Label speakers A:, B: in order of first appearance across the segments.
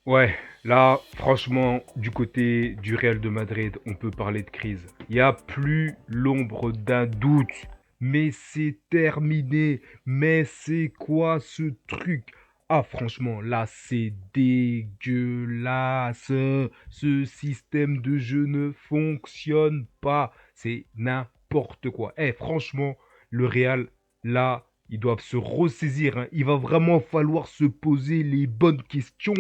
A: Ouais, là, franchement, du côté du Real de Madrid, on peut parler de crise. Il n'y a plus l'ombre d'un doute. Mais c'est terminé. Mais c'est quoi ce truc? Ah, franchement, là, c'est dégueulasse. Ce système de jeu ne fonctionne pas. C'est n'importe quoi. Eh, franchement, le Real, là, ils doivent se ressaisir, hein. Il va vraiment falloir se poser les bonnes questions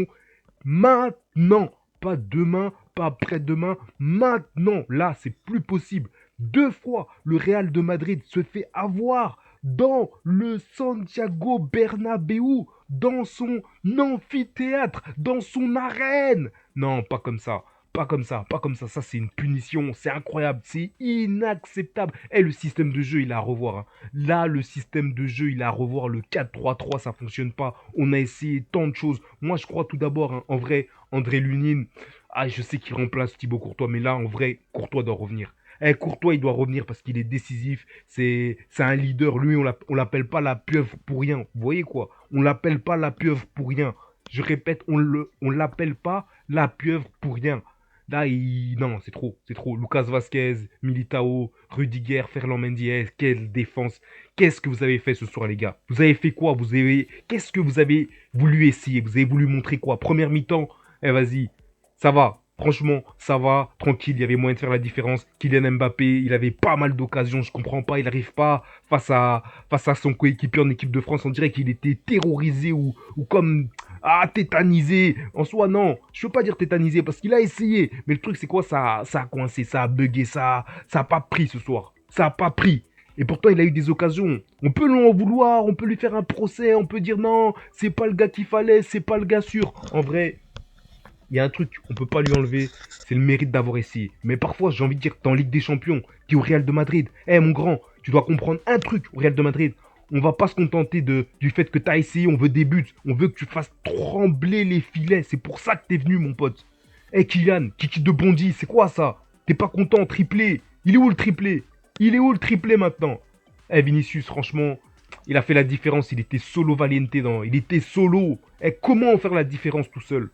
A: maintenant. Pas demain, pas après-demain, maintenant. Là, c'est plus possible. Deux fois, le Real de Madrid se fait avoir dans le Santiago Bernabéu, dans son amphithéâtre, dans son arène. Non, pas comme ça. Pas comme ça, pas comme ça. Ça, c'est une punition. C'est incroyable. C'est inacceptable. Et le système de jeu, il a à revoir, hein. Là, le système de jeu, il a à revoir. Le 4-3-3, ça fonctionne pas. On a essayé tant de choses. Moi, je crois tout d'abord, hein, en vrai, André Lunin, ah, je sais qu'il remplace Thibaut Courtois, mais là, en vrai, Courtois doit revenir. Eh, Courtois, il doit revenir parce qu'il est décisif. C'est un leader. Lui, on l'appelle pas la pieuvre pour rien. Vous voyez quoi? On l'appelle pas la pieuvre pour rien. Je répète, on l'appelle pas la pieuvre pour rien. Là, non, c'est trop, c'est trop. Lucas Vasquez, Militao, Rudiger, Ferland Mendy, quelle défense. Qu'est-ce que vous avez fait ce soir, les gars? Vous avez fait quoi? Qu'est-ce que vous avez voulu essayer? Vous avez voulu montrer quoi? Première mi-temps, eh vas-y, ça va. Franchement, ça va, tranquille, il y avait moyen de faire la différence. Kylian Mbappé, il avait pas mal d'occasions, je comprends pas, il n'arrive pas face à son coéquipier en équipe de France. On dirait qu'il était terrorisé ou comme tétanisé. En soi, non, je peux pas dire tétanisé parce qu'il a essayé. Mais le truc, c'est quoi? Ça a coincé, ça a bugué, ça a pas pris ce soir. Ça a pas pris. Et pourtant, il a eu des occasions. On peut l'en vouloir, on peut lui faire un procès, on peut dire non, c'est pas le gars qu'il fallait, c'est pas le gars sûr. En vrai, il y a un truc qu'on peut pas lui enlever, c'est le mérite d'avoir essayé. Mais parfois, j'ai envie de dire, t'es en Ligue des Champions, t'es au Real de Madrid. Eh mon grand, tu dois comprendre un truc au Real de Madrid. On va pas se contenter du fait que t'as essayé, on veut des buts, on veut que tu fasses trembler les filets. C'est pour ça que t'es venu, mon pote. Eh Kylian, Kiki de Bondy, c'est quoi ça? T'es pas content, triplé. Il est où le triplé? Il est où le triplé maintenant? Eh Vinicius, franchement, il a fait la différence. Il était solo valiente dans. Il était solo. Eh, comment faire la différence tout seul?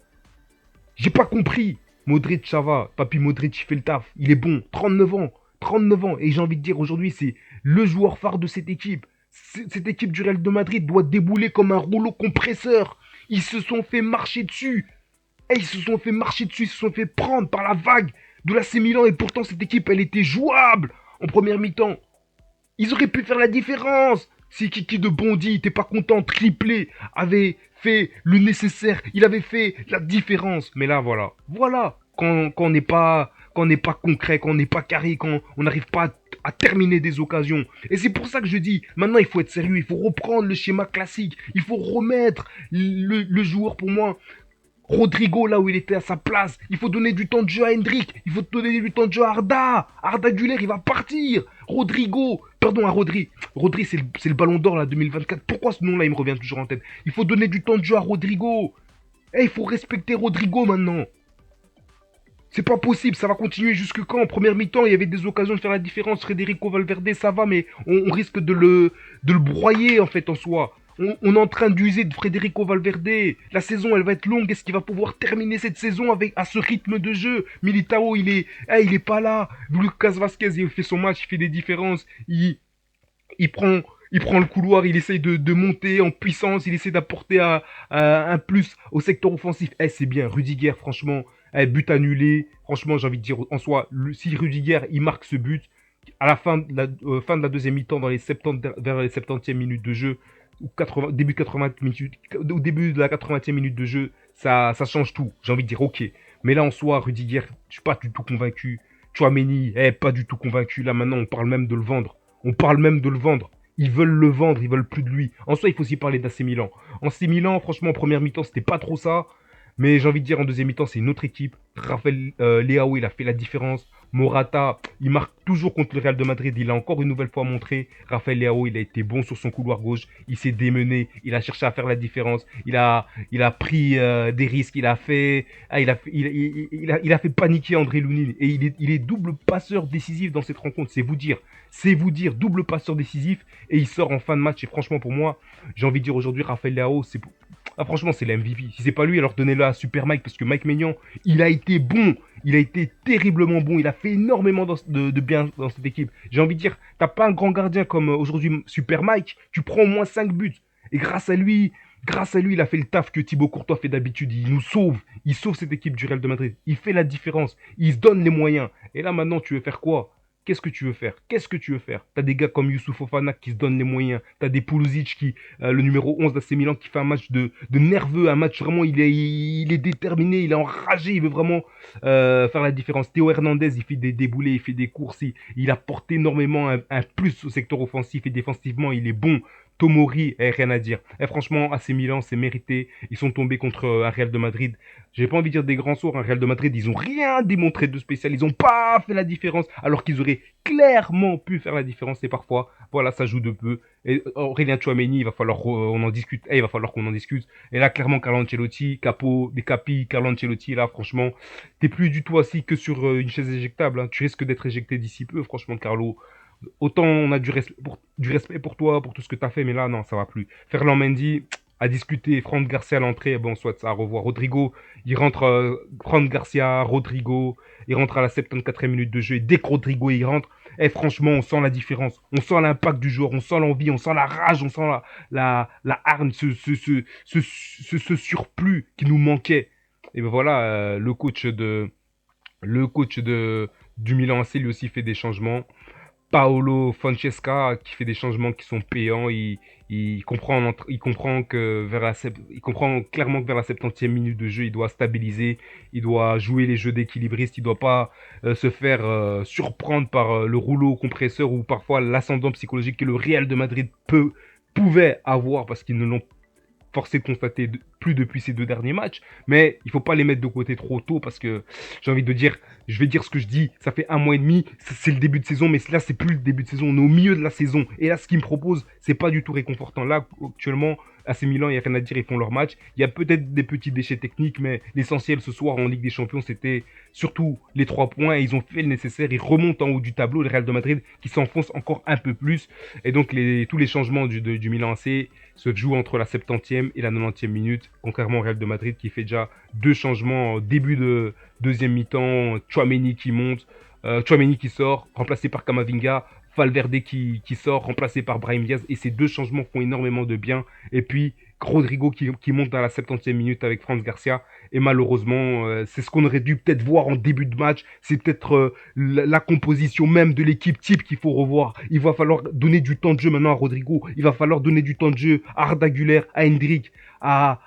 A: J'ai pas compris. Modric, ça va. Papy Modric, il fait le taf. Il est bon. 39 ans. 39 ans. Et j'ai envie de dire aujourd'hui, c'est le joueur phare de cette équipe. Cette équipe du Real de Madrid doit débouler comme un rouleau compresseur. Ils se sont fait marcher dessus. Et ils se sont fait marcher dessus. Ils se sont fait prendre par la vague de l'AC Milan. Et pourtant, cette équipe, elle était jouable en première mi-temps. Ils auraient pu faire la différence. Si Kiki de Bondy, t'es pas content, triplé, avait fait le nécessaire, il avait fait la différence. Mais là, voilà. Voilà. Quand on n'est pas concret, quand on n'est pas carré, quand on n'arrive pas à terminer des occasions. Et c'est pour ça que je dis, maintenant il faut être sérieux, il faut reprendre le schéma classique, il faut remettre le joueur pour moi Rodrigo là où il était à sa place. Il faut donner du temps de jeu à Hendrik. Il faut donner du temps de jeu à Arda. Arda Güler, il va partir. Rodrigo, pardon à Rodri. Rodri, c'est le ballon d'or là 2024. Pourquoi ce nom-là, il me revient toujours en tête? Il faut donner du temps de jeu à Rodrigo. Eh, il faut respecter Rodrigo maintenant. C'est pas possible, ça va continuer jusque quand? En première mi-temps, il y avait des occasions de faire la différence. Federico Valverde, ça va, mais on risque de le broyer en fait en soi. On est en train d'user de Federico Valverde. La saison, elle va être longue. Est-ce qu'il va pouvoir terminer cette saison avec à ce rythme de jeu? Militao, il est pas là. Lucas Vasquez, il fait son match, il fait des différences. Il prend, il prend le couloir, il essaye de monter en puissance, il essaie d'apporter un plus au secteur offensif. Eh, c'est bien, Rudiger, franchement, but annulé. Franchement, j'ai envie de dire en soi, si Rudiger il marque ce but, à la fin de la deuxième mi-temps, dans les 70, vers les 70e minutes de jeu, ou 80, début, 80 minutes, au début de la 80e minute de jeu, ça change tout. J'ai envie de dire, ok. Mais là, en soi, Rudiger, je suis pas du tout convaincu. Chouameni, pas du tout convaincu. Là, maintenant, on parle même de le vendre. On parle même de le vendre. Ils veulent le vendre, ils veulent plus de lui. En soi, il faut aussi parler d'AC Milan. En AC Milan, franchement, en première mi-temps, c'était pas trop ça. Mais j'ai envie de dire, en deuxième mi-temps, c'est une autre équipe. Raphaël Leao, il a fait la différence. Morata, il marque toujours contre le Real de Madrid. Il a encore une nouvelle fois montré. Raphaël Leao, il a été bon sur son couloir gauche. Il s'est démené. Il a cherché à faire la différence. Il a pris des risques. Il a fait, il a fait paniquer André Lounine. Et il est double passeur décisif dans cette rencontre. C'est vous dire. C'est vous dire. Double passeur décisif. Et il sort en fin de match. Et franchement, pour moi, j'ai envie de dire aujourd'hui, Raphaël Leao, Ah, franchement, c'est l'MVP. Si c'est pas lui, alors donnez-le à Super Mike, parce que Mike Maignan, il a été bon. Il a été terriblement bon. Il a fait énormément de bien dans cette équipe. J'ai envie de dire, t'as pas un grand gardien comme aujourd'hui Super Mike, tu prends au moins 5 buts. Et grâce à lui, il a fait le taf que Thibaut Courtois fait d'habitude. Il nous sauve. Il sauve cette équipe du Real de Madrid. Il fait la différence. Il se donne les moyens. Et là, maintenant, tu veux faire quoi? Qu'est-ce que tu veux faire? Qu'est-ce que tu veux faire? T'as des gars comme Youssouf Fofana qui se donnent les moyens. T'as des Pulisic qui, le numéro 11 d'AC Milan, qui fait un match de nerveux, un match vraiment, il est déterminé, il est enragé, il veut vraiment faire la différence. Théo Hernandez, il fait des déboulés, il fait des courses, il apporte énormément un plus au secteur offensif et défensivement, il est bon. Tomori, rien à dire. Franchement, AC Milan, c'est mérité. Ils sont tombés contre un Real de Madrid. J'ai pas envie de dire des grands soirs. Un Real de Madrid, ils ont rien démontré de spécial. Ils ont pas fait la différence, alors qu'ils auraient clairement pu faire la différence. Et parfois, voilà, ça joue de peu. Et Aurélien Tchouameni, il va falloir on en discute. Il va falloir qu'on en discute. Et là, clairement, Carlo Ancelotti, Capo, des Capi, Carlo Ancelotti, là, franchement, t'es plus du tout assis que sur une chaise éjectable, hein. Tu risques d'être éjecté d'ici peu, franchement, Carlo. Autant on a du respect pour toi, pour tout ce que tu as fait, mais là, non, ça va plus. Ferland Mendy a discuté, Franck Garcia à l'entrée, bon, soit ça, à revoir. Rodrigo, il rentre, Franck Garcia, Rodrigo, il rentre à la 74e minute de jeu, et dès que Rodrigo, il rentre, franchement, on sent la différence, on sent l'impact du joueur, on sent l'envie, on sent la rage, on sent la hargne, ce surplus qui nous manquait. Et ben voilà, le coach du Milan AC lui aussi fait des changements. Paolo Francesca qui fait des changements qui sont payants. Il comprend clairement que vers la 70e minute de jeu, il doit stabiliser, il doit jouer les jeux d'équilibriste, il ne doit pas se faire surprendre par le rouleau compresseur ou parfois l'ascendant psychologique que le Real de Madrid pouvait avoir parce qu'ils ne l'ont forcé de constater plus depuis ces 2 derniers matchs, mais il faut pas les mettre de côté trop tôt parce que j'ai envie de dire, je vais dire ce que je dis, ça fait 1 mois et demi, c'est le début de saison, mais là c'est plus le début de saison, on est au milieu de la saison, et là ce qu'ils me proposent, c'est pas du tout réconfortant. Là actuellement, AC Milan, il n'y a rien à dire, ils font leur match, il y a peut-être des petits déchets techniques, mais l'essentiel ce soir en Ligue des Champions, c'était surtout les 3 points, et ils ont fait le nécessaire, ils remontent en haut du tableau, le Real de Madrid qui s'enfonce encore un peu plus, et donc tous les changements du Milan AC se jouent entre la 70e et la 90e minute, contrairement au Real de Madrid qui fait déjà 2 changements au début de deuxième mi-temps. Tchouameni qui monte, Tchouameni qui sort, remplacé par Camavinga, Valverde qui sort, remplacé par Brahim Diaz, et ces 2 changements font énormément de bien. Et puis Rodrigo qui monte à la 70e minute avec Franz Garcia, et malheureusement, c'est ce qu'on aurait dû peut-être voir en début de match, c'est peut-être la composition même de l'équipe type qu'il faut revoir. Il va falloir donner du temps de jeu maintenant à Rodrigo, il va falloir donner du temps de jeu à Arda Güler, à Hendrik, à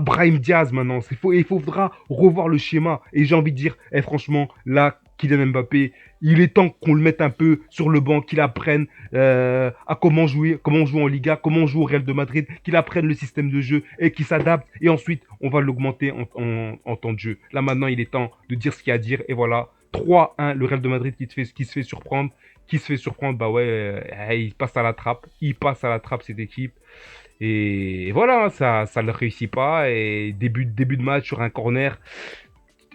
A: Brahim Diaz maintenant. Il faudra revoir le schéma. Et j'ai envie de dire, franchement, là, Kylian Mbappé, il est temps qu'on le mette un peu sur le banc, qu'il apprenne à comment jouer, comment on joue en Liga, comment on joue au Real de Madrid, qu'il apprenne le système de jeu et qu'il s'adapte. Et ensuite, on va l'augmenter en temps de jeu. Là, maintenant, il est temps de dire ce qu'il y a à dire. Et voilà, 3-1, le Real de Madrid qui se fait surprendre. Bah ouais, il passe à la trappe. Il passe à la trappe, cette équipe. Et voilà, ça ne réussit pas. Et début de match sur un corner,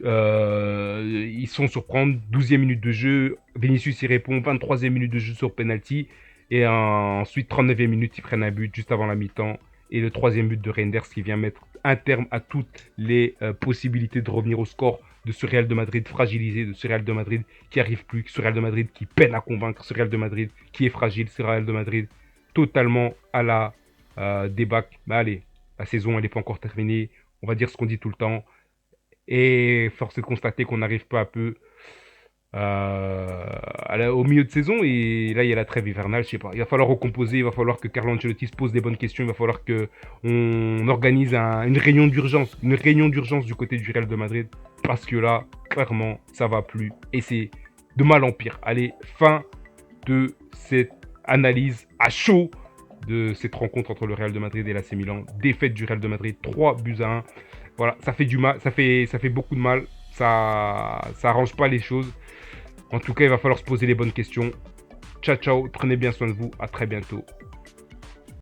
A: ils sont surprendre. 12e minute de jeu, Vinicius y répond. 23e minute de jeu sur penalty. Et ensuite, 39e minute, ils prennent un but juste avant la mi-temps. Et le 3e but de Reinders qui vient mettre un terme à toutes les possibilités de revenir au score de ce Real de Madrid fragilisé, de ce Real de Madrid qui arrive plus, ce Real de Madrid qui peine à convaincre, ce Real de Madrid qui est fragile, ce Real de Madrid totalement à la débâcle. Mais allez, la saison elle n'est pas encore terminée, on va dire ce qu'on dit tout le temps, et force est de constater qu'on arrive peu à peu au milieu de saison, et là il y a la trêve hivernale, je sais pas, il va falloir recomposer, il va falloir que Carlo Ancelotti se pose des bonnes questions, il va falloir que on organise une réunion d'urgence du côté du Real de Madrid, parce que là clairement ça va plus et c'est de mal en pire. Allez, fin de cette analyse à chaud de cette rencontre entre le Real de Madrid et l'AC Milan. Défaite du Real de Madrid, 3-1. Voilà, ça fait du mal, ça fait beaucoup de mal, ça arrange pas les choses. En tout cas, il va falloir se poser les bonnes questions. Ciao, ciao, prenez bien soin de vous, à très bientôt.